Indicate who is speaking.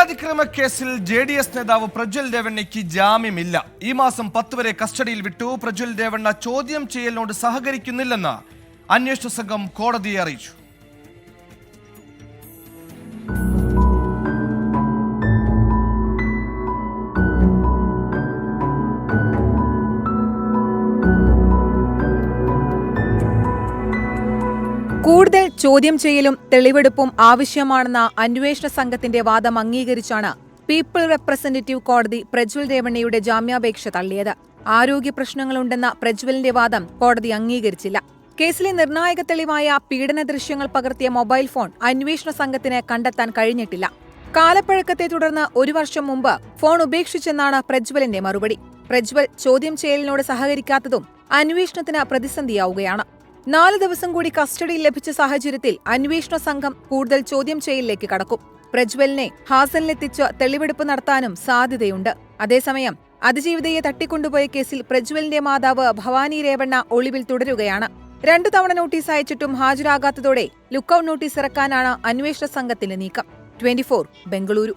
Speaker 1: വീടതിക്രമ കേസിൽ JDS നേതാവ് പ്രജ്വൽ രേവണ്ണയ്ക്ക് ജാമ്യമില്ല. ഈ മാസം 10 വരെ കസ്റ്റഡിയിൽ വിട്ടു. പ്രജ്വൽ രേവണ്ണ ചോദ്യം ചെയ്യലിനോട് സഹകരിക്കുന്നില്ലെന്ന് അന്വേഷണ സംഘം കോടതിയെ അറിയിച്ചു.
Speaker 2: കൂടുതൽ ചോദ്യം ചെയ്യലും തെളിവെടുപ്പും ആവശ്യമാണെന്ന അന്വേഷണ സംഘത്തിന്റെ വാദം അംഗീകരിച്ചാണ് പീപ്പിൾ റെപ്രസെന്റേറ്റീവ് കോടതി പ്രജ്വൽ രേവണ്ണയുടെ ജാമ്യാപേക്ഷ തള്ളിയത്. ആരോഗ്യ പ്രശ്നങ്ങളുണ്ടെന്ന പ്രജ്വലിന്റെ വാദം കോടതി അംഗീകരിച്ചില്ല. കേസിലെ നിർണായക തെളിവായ പീഡന ദൃശ്യങ്ങൾ പകർത്തിയ മൊബൈൽ ഫോൺ അന്വേഷണ സംഘത്തിന് കണ്ടെത്താൻ കഴിഞ്ഞിട്ടില്ല. കാലപ്പഴക്കത്തെ തുടർന്ന് 1 വർഷം മുമ്പ് ഫോൺ ഉപേക്ഷിച്ചെന്നാണ് പ്രജ്വലിന്റെ മറുപടി. പ്രജ്വൽ ചോദ്യം ചെയ്യലിനോട് സഹകരിക്കാത്തതും അന്വേഷണത്തിന് പ്രതിസന്ധിയാവുകയാണ്. 4 ദിവസം കൂടി കസ്റ്റഡിയിൽ ലഭിച്ച സാഹചര്യത്തിൽ അന്വേഷണ സംഘം കൂടുതൽ ചോദ്യം ചെയ്യലിലേക്ക് കടക്കും. പ്രജ്വലിനെ ഹാസനിലെത്തിച്ച് തെളിവെടുപ്പ് നടത്താനും സാധ്യതയുണ്ട്. അതേസമയം അതിജീവിതയെ തട്ടിക്കൊണ്ടുപോയ കേസിൽ പ്രജ്വലിന്റെ മാതാവ് ഭവാനി രേവണ്ണ ഒളിവിൽ തുടരുകയാണ്. 2 തവണ നോട്ടീസ് അയച്ചിട്ടും ഹാജരാകാത്തതോടെ ലുക്കൌട്ട് നോട്ടീസ് ഇറക്കാനാണ് അന്വേഷണ സംഘത്തിന്റെ നീക്കം. 24 ബംഗളൂരു.